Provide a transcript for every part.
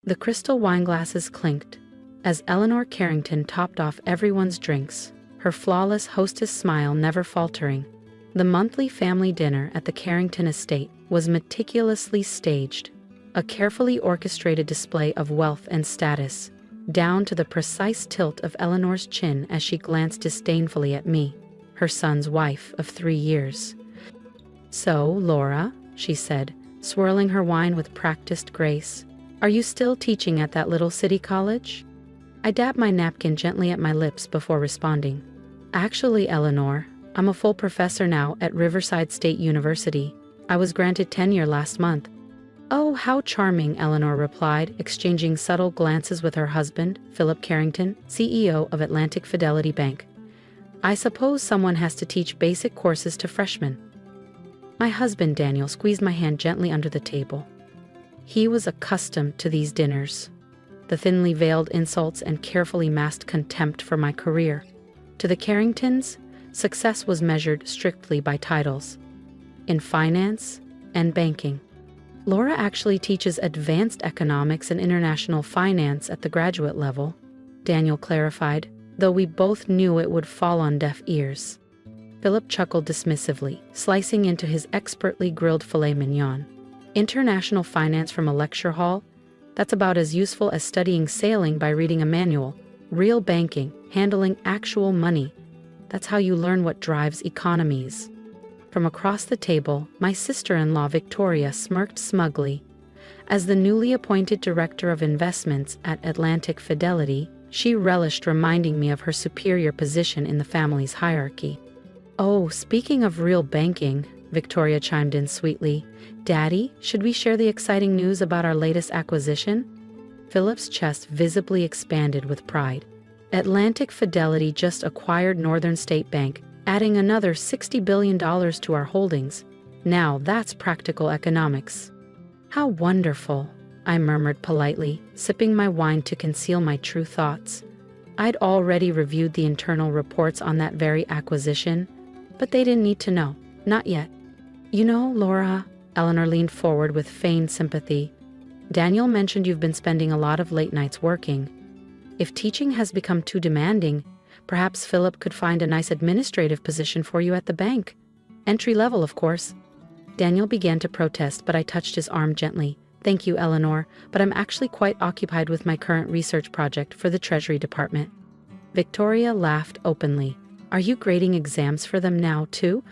The crystal wine glasses clinked as Eleanor Carrington topped off everyone's drinks, her flawless hostess smile never faltering. The monthly family dinner at the Carrington estate was meticulously staged, a carefully orchestrated display of wealth and status, down to the precise tilt of Eleanor's chin as she glanced disdainfully at me, her son's wife of 3 years. "So, Laura," she said, swirling her wine with practiced grace, "are you still teaching at that little city college?" I dabbed my napkin gently at my lips before responding. "Actually, Eleanor, I'm a full professor now at Riverside State University. I was granted tenure last month." "Oh, how charming," Eleanor replied, exchanging subtle glances with her husband, Philip Carrington, CEO of Atlantic Fidelity Bank. "I suppose someone has to teach basic courses to freshmen." My husband, Daniel, squeezed my hand gently under the table. He was accustomed to these dinners, the thinly veiled insults and carefully masked contempt for my career. To the Carringtons, success was measured strictly by titles, in finance and banking. "Laura actually teaches advanced economics and international finance at the graduate level," Daniel clarified, though we both knew it would fall on deaf ears. Philip chuckled dismissively, slicing into his expertly grilled filet mignon. "International finance from a lecture hall? That's about as useful as studying sailing by reading a manual. Real banking, handling actual money. That's how you learn what drives economies." From across the table, my sister-in-law Victoria smirked smugly. As the newly appointed director of investments at Atlantic Fidelity, she relished reminding me of her superior position in the family's hierarchy. "Oh, speaking of real banking," Victoria chimed in sweetly, "Daddy, should we share the exciting news about our latest acquisition?" Philip's chest visibly expanded with pride. Atlantic Fidelity just acquired Northern State Bank, adding another $60 billion to our holdings. Now that's practical economics. "How wonderful," I murmured politely, sipping my wine to conceal my true thoughts. I'd already reviewed the internal reports on that very acquisition, but they didn't need to know. Not yet. "You know, Laura," Eleanor leaned forward with feigned sympathy, "Daniel mentioned you've been spending a lot of late nights working. If teaching has become too demanding, perhaps Philip could find a nice administrative position for you at the bank. Entry level, of course." Daniel began to protest, but I touched his arm gently. "Thank you, Eleanor, but I'm actually quite occupied with my current research project for the Treasury Department." Victoria laughed openly. "Are you grading exams for them now, too?"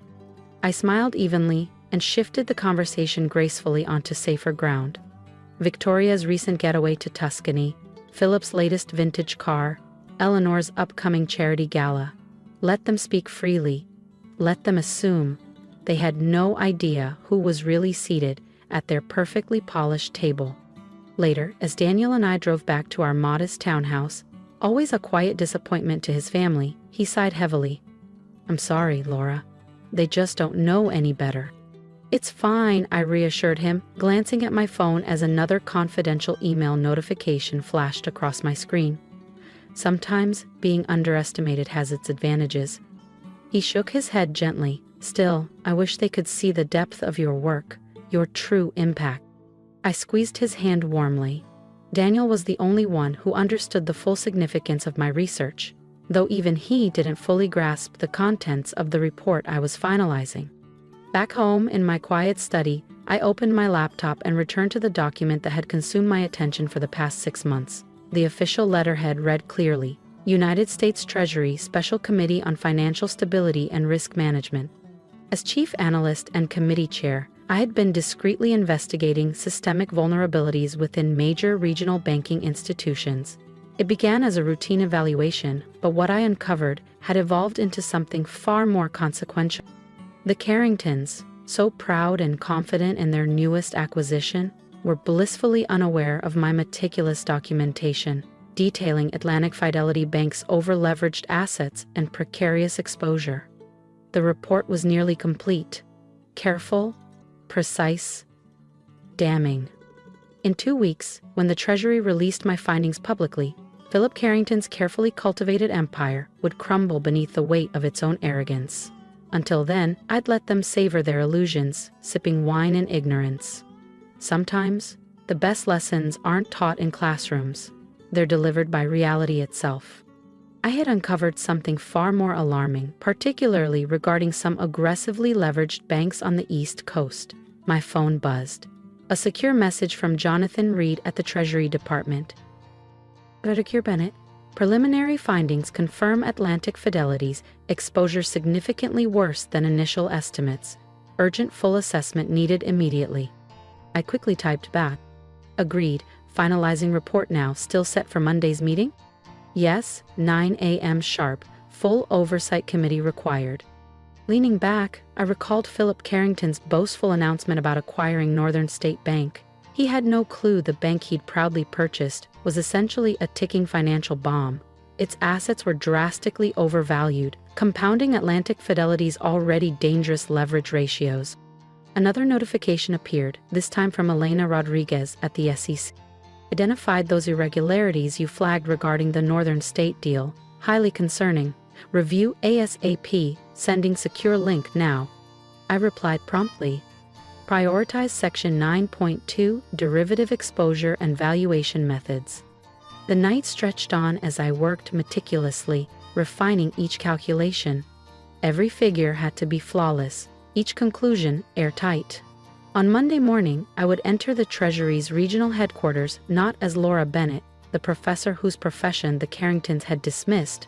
I smiled evenly and shifted the conversation gracefully onto safer ground. Victoria's recent getaway to Tuscany, Philip's latest vintage car, Eleanor's upcoming charity gala. Let them speak freely. Let them assume. They had no idea who was really seated at their perfectly polished table. Later, as Daniel and I drove back to our modest townhouse, always a quiet disappointment to his family, he sighed heavily. "I'm sorry, Laura. They just don't know any better." "It's fine," I reassured him, glancing at my phone as another confidential email notification flashed across my screen. Sometimes, being underestimated has its advantages. He shook his head gently. "Still, I wish they could see the depth of your work, your true impact." I squeezed his hand warmly. Daniel was the only one who understood the full significance of my research, though even he didn't fully grasp the contents of the report I was finalizing. Back home, in my quiet study, I opened my laptop and returned to the document that had consumed my attention for the past 6 months. The official letterhead read clearly, "United States Treasury Special Committee on Financial Stability and Risk Management." As chief analyst and committee chair, I had been discreetly investigating systemic vulnerabilities within major regional banking institutions. It began as a routine evaluation, but what I uncovered had evolved into something far more consequential. The Carringtons, so proud and confident in their newest acquisition, were blissfully unaware of my meticulous documentation, detailing Atlantic Fidelity Bank's over-leveraged assets and precarious exposure. The report was nearly complete. Careful, precise, damning. In 2 weeks, when the Treasury released my findings publicly, Philip Carrington's carefully cultivated empire would crumble beneath the weight of its own arrogance. Until then, I'd let them savor their illusions, sipping wine in ignorance. Sometimes, The best lessons aren't taught in classrooms. They're delivered by reality itself. I had uncovered something far more alarming, particularly regarding some aggressively leveraged banks on the East Coast. My phone buzzed. A secure message from Jonathan Reed at the Treasury Department. Dr. Bennett, preliminary findings confirm Atlantic Fidelity's exposure significantly worse than initial estimates. Urgent full assessment needed immediately. I quickly typed back. Agreed. Finalizing report now. Still set for Monday's meeting? Yes, 9 a.m. sharp. Full oversight committee required. Leaning back, I recalled Philip Carrington's boastful announcement about acquiring Northern State Bank. He had no clue the bank he'd proudly purchased was essentially a ticking financial bomb. Its assets were drastically overvalued, compounding Atlantic Fidelity's already dangerous leverage ratios. Another notification appeared, this time from Elena Rodriguez at the SEC. Identified those irregularities you flagged regarding the Northern State deal. Highly concerning. Review ASAP, sending secure link now. I replied promptly. Prioritize Section 9.2, Derivative Exposure and Valuation Methods. The night stretched on as I worked meticulously, refining each calculation. Every figure had to be flawless, each conclusion airtight. On Monday morning, I would enter the Treasury's regional headquarters not as Laura Bennett, the professor whose profession the Carringtons had dismissed,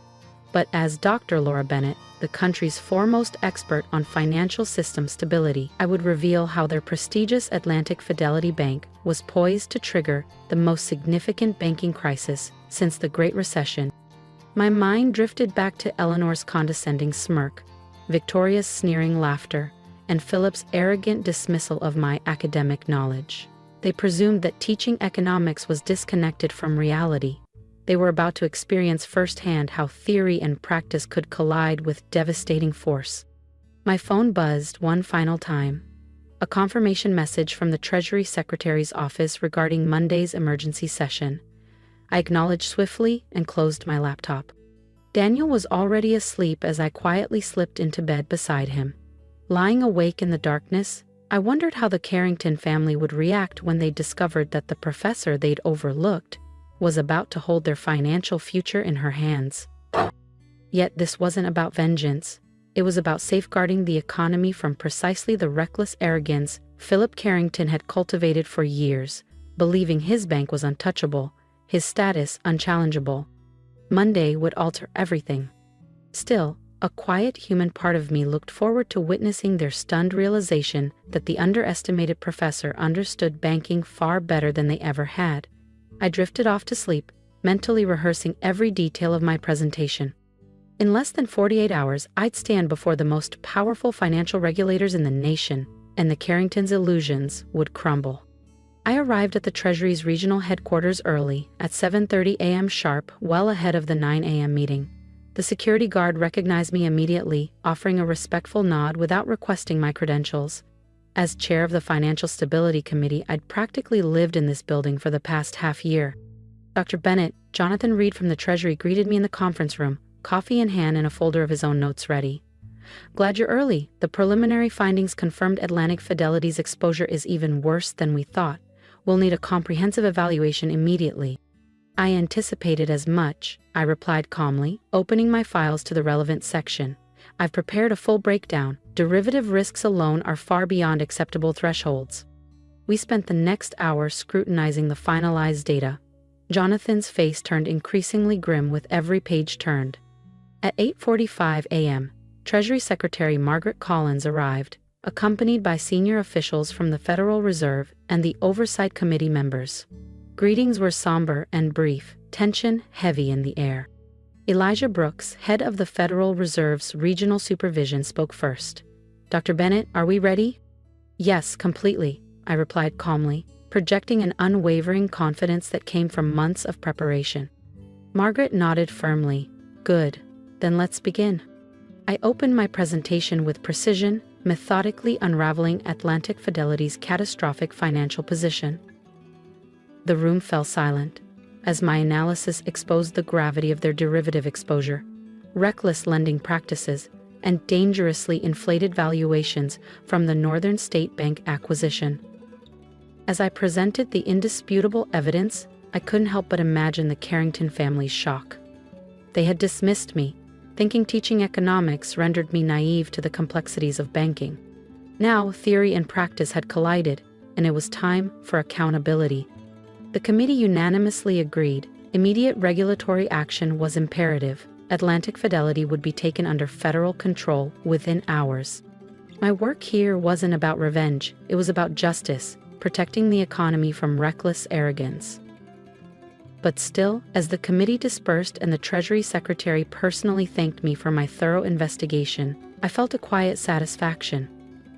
but as Dr. Laura Bennett, the country's foremost expert on financial system stability. I would reveal how their prestigious Atlantic Fidelity Bank was poised to trigger the most significant banking crisis since the Great Recession. My mind drifted back to Eleanor's condescending smirk, Victoria's sneering laughter, and Philip's arrogant dismissal of my academic knowledge. They presumed that teaching economics was disconnected from reality. They were about to experience firsthand how theory and practice could collide with devastating force. My phone buzzed one final time. A confirmation message from the Treasury Secretary's office regarding Monday's emergency session. I acknowledged swiftly and closed my laptop. Daniel was already asleep as I quietly slipped into bed beside him. Lying awake in the darkness, I wondered how the Carrington family would react when they discovered that the professor they'd overlooked was about to hold their financial future in her hands. Yet this wasn't about vengeance. It was about safeguarding the economy from precisely the reckless arrogance Philip Carrington had cultivated for years, believing his bank was untouchable, his status unchallengeable. Monday would alter everything. Still, a quiet human part of me looked forward to witnessing their stunned realization that the underestimated professor understood banking far better than they ever had. I drifted off to sleep, mentally rehearsing every detail of my presentation. In less than 48 hours, I'd stand before the most powerful financial regulators in the nation, and the Carringtons' illusions would crumble. I arrived at the Treasury's regional headquarters early, at 7:30 a.m. sharp, well ahead of the 9 a.m. meeting. The security guard recognized me immediately, offering a respectful nod without requesting my credentials. As chair of the Financial Stability Committee, I'd practically lived in this building for the past half year. Dr. Bennett, Jonathan Reed from the Treasury greeted me in the conference room, coffee in hand and a folder of his own notes ready. Glad you're early. The preliminary findings confirmed Atlantic Fidelity's exposure is even worse than we thought. We'll need a comprehensive evaluation immediately. I anticipated as much, I replied calmly, opening my files to the relevant section. I've prepared a full breakdown. Derivative risks alone are far beyond acceptable thresholds. We spent the next hour scrutinizing the finalized data. Jonathan's face turned increasingly grim with every page turned. At 8:45 a.m., Treasury Secretary Margaret Collins arrived, accompanied by senior officials from the Federal Reserve and the Oversight Committee members. Greetings were somber and brief, tension heavy in the air. Elijah Brooks, head of the Federal Reserve's Regional Supervision, spoke first. Dr. Bennett, are we ready? Yes, completely, I replied calmly, projecting an unwavering confidence that came from months of preparation. Margaret nodded firmly. Good. Then let's begin. I opened my presentation with precision, methodically unraveling Atlantic Fidelity's catastrophic financial position. The room fell silent, as my analysis exposed the gravity of their derivative exposure, reckless lending practices, and dangerously inflated valuations from the Northern State Bank acquisition. As I presented the indisputable evidence, I couldn't help but imagine the Carrington family's shock. They had dismissed me, thinking teaching economics rendered me naive to the complexities of banking. Now, theory and practice had collided, and it was time for accountability. The committee unanimously agreed immediate regulatory action was imperative. Atlantic Fidelity would be taken under federal control within hours. My work here wasn't about revenge, it was about justice, protecting the economy from reckless arrogance. But still, as the committee dispersed and the Treasury Secretary personally thanked me for my thorough investigation, I felt a quiet satisfaction.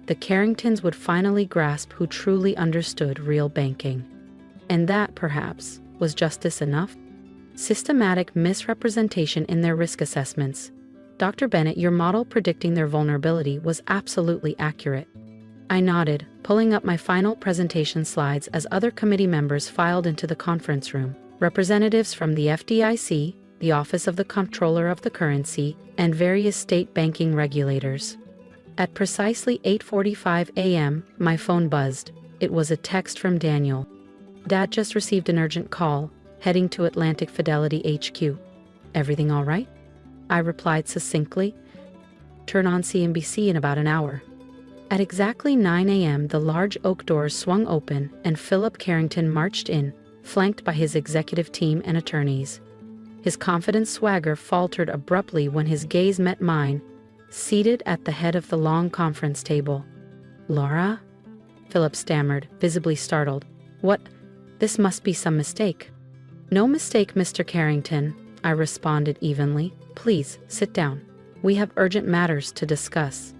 The Carringtons would finally grasp who truly understood real banking. And that, perhaps, was justice enough? Systematic misrepresentation in their risk assessments. Dr. Bennett, your model predicting their vulnerability was absolutely accurate. I nodded, pulling up my final presentation slides as other committee members filed into the conference room. Representatives from the FDIC, the Office of the Comptroller of the Currency, and various state banking regulators. At precisely 8:45 a.m., my phone buzzed. It was a text from Daniel. Dad just received an urgent call, heading to Atlantic Fidelity HQ. Everything all right? I replied succinctly. Turn on CNBC in about an hour. At exactly 9 a.m., the large oak doors swung open and Philip Carrington marched in, flanked by his executive team and attorneys. His confident swagger faltered abruptly when his gaze met mine, seated at the head of the long conference table. Laura? Philip stammered, visibly startled. What? This must be some mistake. No mistake, Mr. Carrington, I responded evenly. Please, sit down. We have urgent matters to discuss.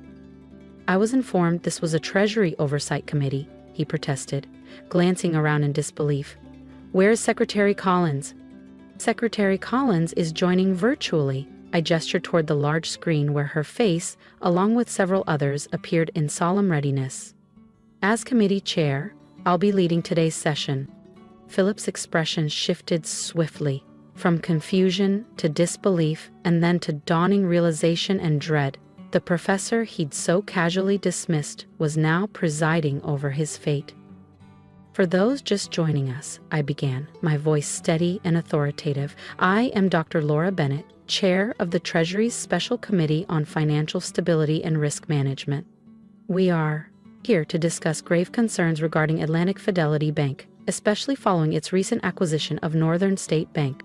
I was informed this was a Treasury Oversight Committee, he protested, glancing around in disbelief. Where is Secretary Collins? Secretary Collins is joining virtually. I gestured toward the large screen where her face, along with several others, appeared in solemn readiness. As committee chair, I'll be leading today's session. Philip's expression shifted swiftly, from confusion to disbelief and then to dawning realization and dread. The professor he'd so casually dismissed was now presiding over his fate. For those just joining us, I began, my voice steady and authoritative. I am Dr. Laura Bennett, Chair of the Treasury's Special Committee on Financial Stability and Risk Management. We are here to discuss grave concerns regarding Atlantic Fidelity Bank, especially following its recent acquisition of Northern State Bank.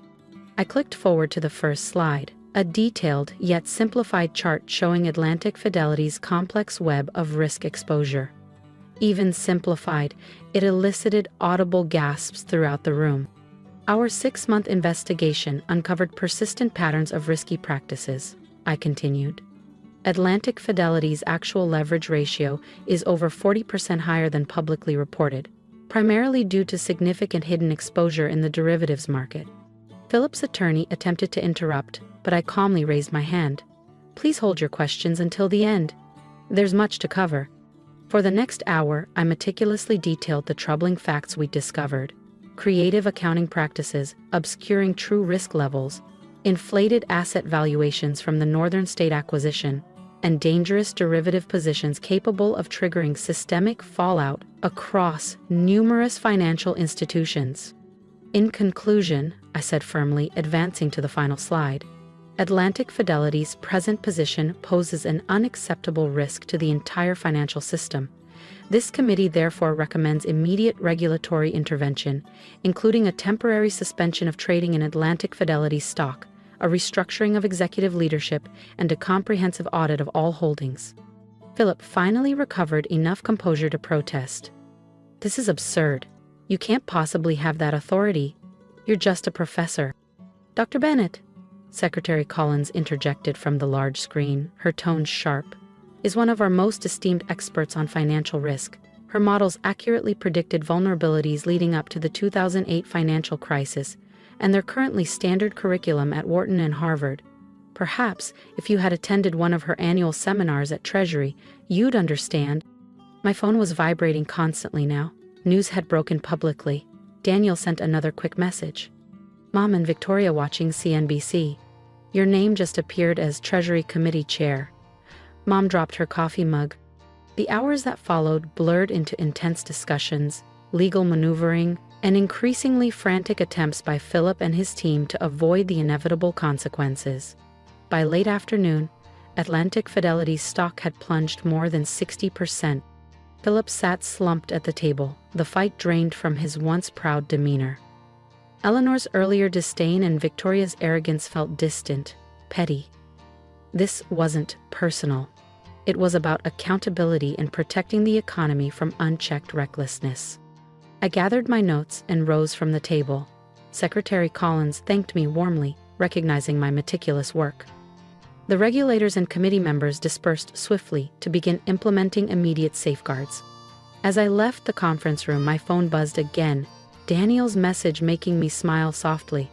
I clicked forward to the first slide, a detailed yet simplified chart showing Atlantic Fidelity's complex web of risk exposure. Even simplified, it elicited audible gasps throughout the room. Our 6-month investigation uncovered persistent patterns of risky practices, I continued. Atlantic Fidelity's actual leverage ratio is over 40% higher than publicly reported, primarily due to significant hidden exposure in the derivatives market. Philip's attorney attempted to interrupt, but I calmly raised my hand. Please hold your questions until the end. There's much to cover. For the next hour, I meticulously detailed the troubling facts we discovered. Creative accounting practices, obscuring true risk levels, inflated asset valuations from the Northern State acquisition, and dangerous derivative positions capable of triggering systemic fallout across numerous financial institutions. In conclusion, I said firmly, advancing to the final slide, Atlantic Fidelity's present position poses an unacceptable risk to the entire financial system. This committee therefore recommends immediate regulatory intervention, including a temporary suspension of trading in Atlantic Fidelity stock, a restructuring of executive leadership, and a comprehensive audit of all holdings. Philip finally recovered enough composure to protest. This is absurd. You can't possibly have that authority. You're just a professor. Dr. Bennett, Secretary Collins interjected from the large screen, her tone sharp, is one of our most esteemed experts on financial risk. Her models accurately predicted vulnerabilities leading up to the 2008 financial crisis, and they're currently standard curriculum at Wharton and Harvard. Perhaps, if you had attended one of her annual seminars at Treasury, you'd understand. My phone was vibrating constantly now. News had broken publicly. Daniel sent another quick message. Mom and Victoria watching CNBC. Your name just appeared as Treasury Committee Chair. Mom dropped her coffee mug. The hours that followed blurred into intense discussions, legal maneuvering, and increasingly frantic attempts by Philip and his team to avoid the inevitable consequences. By late afternoon, Atlantic Fidelity's stock had plunged more than 60%. Philip sat slumped at the table, the fight drained from his once proud demeanor. Eleanor's earlier disdain and Victoria's arrogance felt distant, petty. This wasn't personal. It was about accountability and protecting the economy from unchecked recklessness. I gathered my notes and rose from the table. Secretary Collins thanked me warmly, recognizing my meticulous work. The regulators and committee members dispersed swiftly to begin implementing immediate safeguards. As I left the conference room, my phone buzzed again, Daniel's message making me smile softly.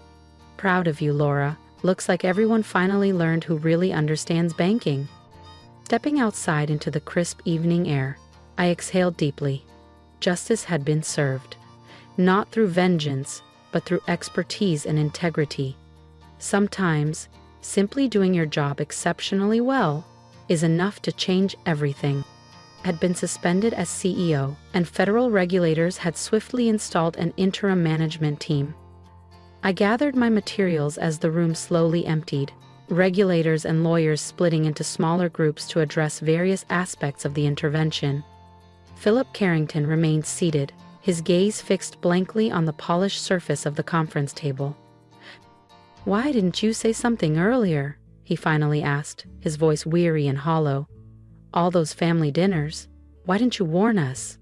"Proud of you, Laura. Looks like everyone finally learned who really understands banking." Stepping outside into the crisp evening air, I exhaled deeply. Justice had been served. Not through vengeance, but through expertise and integrity. Sometimes, simply doing your job exceptionally well is enough to change everything. I had been suspended as CEO, and federal regulators had swiftly installed an interim management team. I gathered my materials as the room slowly emptied, regulators and lawyers splitting into smaller groups to address various aspects of the intervention. Philip Carrington remained seated, his gaze fixed blankly on the polished surface of the conference table. "Why didn't you say something earlier?" he finally asked, his voice weary and hollow. "All those family dinners. Why didn't you warn us?"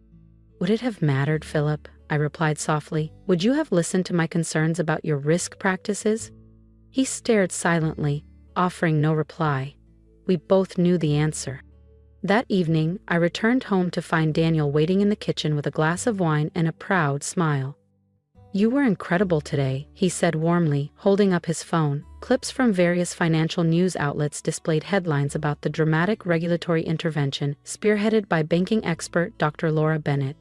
"Would it have mattered, Philip?" I replied softly. "Would you have listened to my concerns about your risk practices?" He stared silently, offering no reply. We both knew the answer. That evening, I returned home to find Daniel waiting in the kitchen with a glass of wine and a proud smile. "You were incredible today," he said warmly, holding up his phone. Clips from various financial news outlets displayed headlines about the dramatic regulatory intervention spearheaded by banking expert Dr. Laura Bennett.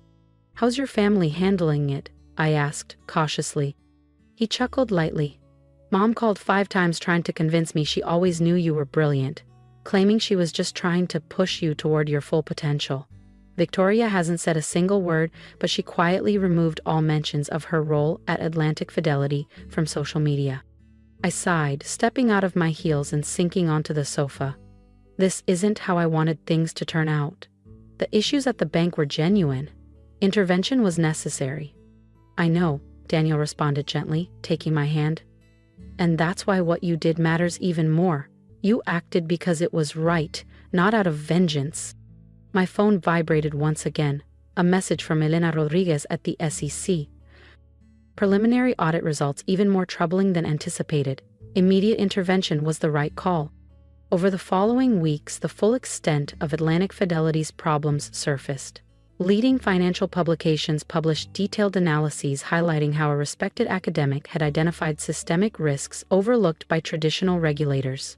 "How's your family handling it?" I asked, cautiously. He chuckled lightly. "Mom called 5 times trying to convince me she always knew you were brilliant, claiming she was just trying to push you toward your full potential. Victoria hasn't said a single word, but she quietly removed all mentions of her role at Atlantic Fidelity from social media." I sighed, stepping out of my heels and sinking onto the sofa. This isn't how I wanted things to turn out. The issues at the bank were genuine. Intervention was necessary. "I know," Daniel responded gently, taking my hand. "And that's why what you did matters even more. You acted because it was right, not out of vengeance." My phone vibrated once again, a message from Elena Rodriguez at the SEC. Preliminary audit results even more troubling than anticipated. Immediate intervention was the right call. Over the following weeks, the full extent of Atlantic Fidelity's problems surfaced. Leading financial publications published detailed analyses highlighting how a respected academic had identified systemic risks overlooked by traditional regulators.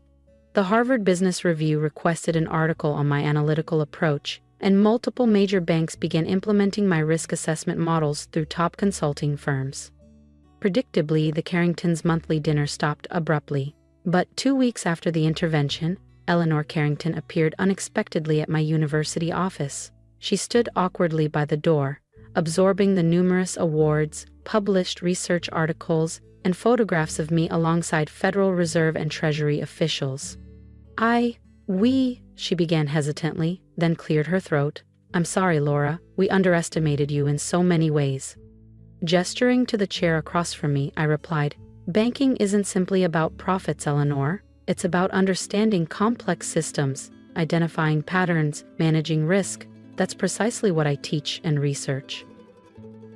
The Harvard Business Review requested an article on my analytical approach, and multiple major banks began implementing my risk assessment models through top consulting firms. Predictably, the Carringtons' monthly dinner stopped abruptly. But 2 weeks after the intervention, Eleanor Carrington appeared unexpectedly at my university office. She stood awkwardly by the door, absorbing the numerous awards, published research articles, and photographs of me alongside Federal Reserve and Treasury officials. She began hesitantly, then cleared her throat. "I'm sorry, Laura, we underestimated you in so many ways." Gesturing to the chair across from me, I replied, "Banking isn't simply about profits, Eleanor. It's about understanding complex systems, identifying patterns, managing risk. That's precisely what I teach and research."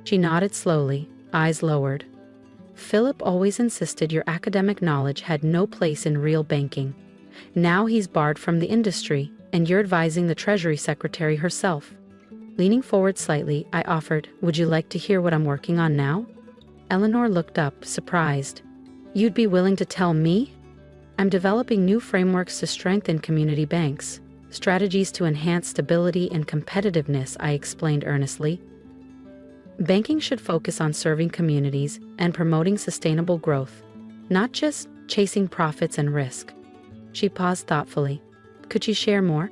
She nodded slowly, eyes lowered. "Philip always insisted your academic knowledge had no place in real banking. Now he's barred from the industry, and you're advising the Treasury Secretary herself." Leaning forward slightly, I offered, "Would you like to hear what I'm working on now?" Eleanor looked up, surprised. "You'd be willing to tell me?" "I'm developing new frameworks to strengthen community banks, strategies to enhance stability and competitiveness," I explained earnestly. "Banking should focus on serving communities and promoting sustainable growth, not just chasing profits and risk." She paused thoughtfully. "Could you share more?"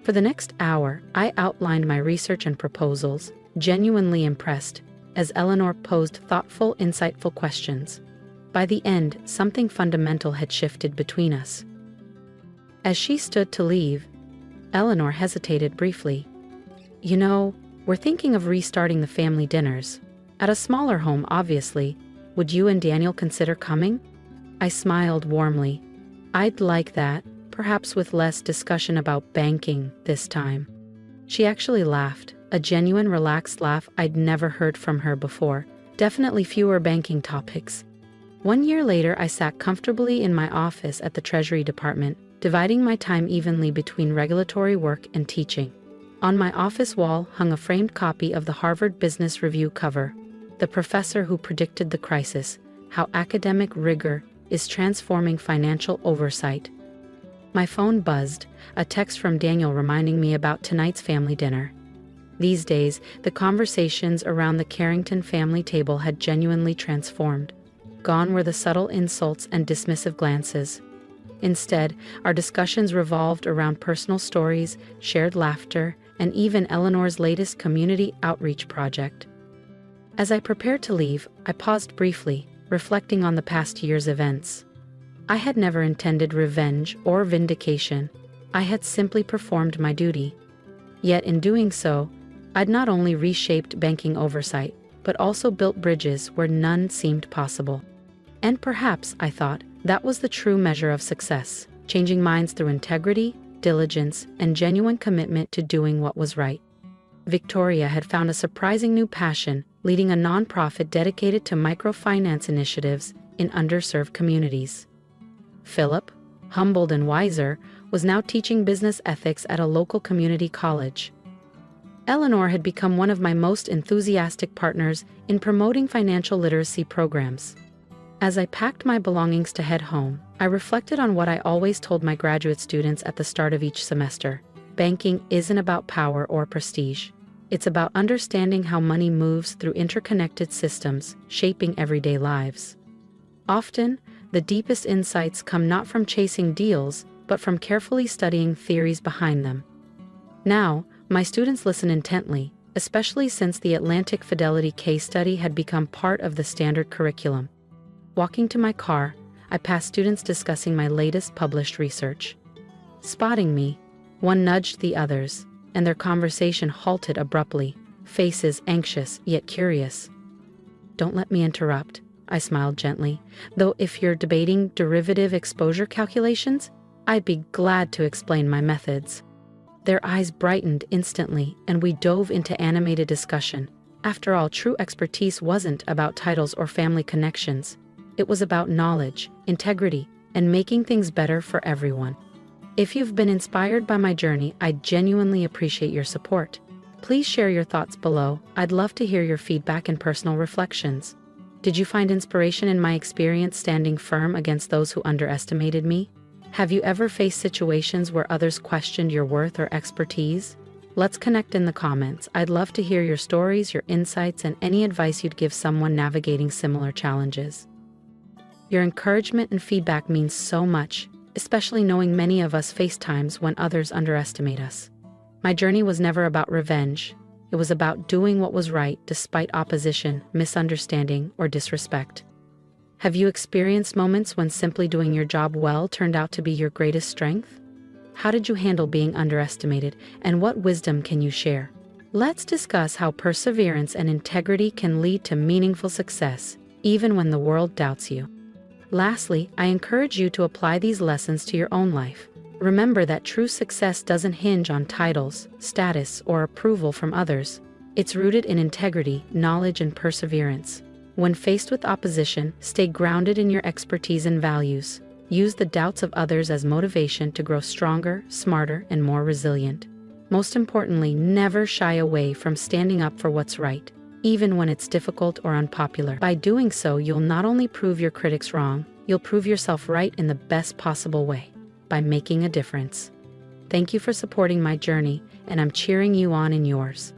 For the next hour, I outlined my research and proposals, genuinely impressed, as Eleanor posed thoughtful, insightful questions. By the end, something fundamental had shifted between us. As she stood to leave, Eleanor hesitated briefly. "You know, we're thinking of restarting the family dinners. At a smaller home, obviously. Would you and Daniel consider coming?" I smiled warmly. "I'd like that, perhaps with less discussion about banking this time." She actually laughed, a genuine relaxed laugh I'd never heard from her before. Definitely fewer banking topics. 1 year later, I sat comfortably in my office at the Treasury Department, dividing my time evenly between regulatory work and teaching. On my office wall hung a framed copy of the Harvard Business Review cover, "The Professor Who Predicted the Crisis: How Academic Rigor is Transforming Financial Oversight." My phone buzzed, a text from Daniel reminding me about tonight's family dinner. These days, the conversations around the Carrington family table had genuinely transformed. Gone were the subtle insults and dismissive glances. Instead, our discussions revolved around personal stories, shared laughter, and even Eleanor's latest community outreach project. As I prepared to leave, I paused briefly, reflecting on the past year's events. I had never intended revenge or vindication. I had simply performed my duty. Yet in doing so, I'd not only reshaped banking oversight, but also built bridges where none seemed possible. And perhaps, I thought, that was the true measure of success, changing minds through integrity, diligence, and genuine commitment to doing what was right. Victoria had found a surprising new passion, leading a nonprofit dedicated to microfinance initiatives in underserved communities. Philip, humbled and wiser, was now teaching business ethics at a local community college. Eleanor had become one of my most enthusiastic partners in promoting financial literacy programs. As I packed my belongings to head home, I reflected on what I always told my graduate students at the start of each semester. Banking isn't about power or prestige. It's about understanding how money moves through interconnected systems, shaping everyday lives. Often, the deepest insights come not from chasing deals, but from carefully studying theories behind them. Now, my students listen intently, especially since the Atlantic Fidelity case study had become part of the standard curriculum. Walking to my car, I passed students discussing my latest published research. Spotting me, one nudged the others, and their conversation halted abruptly, faces anxious yet curious. "Don't let me interrupt," I smiled gently, "though if you're debating derivative exposure calculations, I'd be glad to explain my methods." Their eyes brightened instantly, and we dove into animated discussion. After all, true expertise wasn't about titles or family connections. It was about knowledge, integrity, and making things better for everyone. If you've been inspired by my journey, I genuinely appreciate your support. Please share your thoughts below. I'd love to hear your feedback and personal reflections. Did you find inspiration in my experience standing firm against those who underestimated me? Have you ever faced situations where others questioned your worth or expertise? Let's connect in the comments. I'd love to hear your stories, your insights, and any advice you'd give someone navigating similar challenges. Your encouragement and feedback means so much, especially knowing many of us face times when others underestimate us. My journey was never about revenge. It was about doing what was right despite opposition, misunderstanding, or disrespect. Have you experienced moments when simply doing your job well turned out to be your greatest strength? How did you handle being underestimated, and what wisdom can you share? Let's discuss how perseverance and integrity can lead to meaningful success, even when the world doubts you. Lastly, I encourage you to apply these lessons to your own life. Remember that true success doesn't hinge on titles, status, or approval from others. It's rooted in integrity, knowledge, and perseverance. When faced with opposition, stay grounded in your expertise and values. Use the doubts of others as motivation to grow stronger, smarter, and more resilient. Most importantly, never shy away from standing up for what's right, even when it's difficult or unpopular. By doing so, you'll not only prove your critics wrong, you'll prove yourself right in the best possible way, by making a difference. Thank you for supporting my journey, and I'm cheering you on in yours.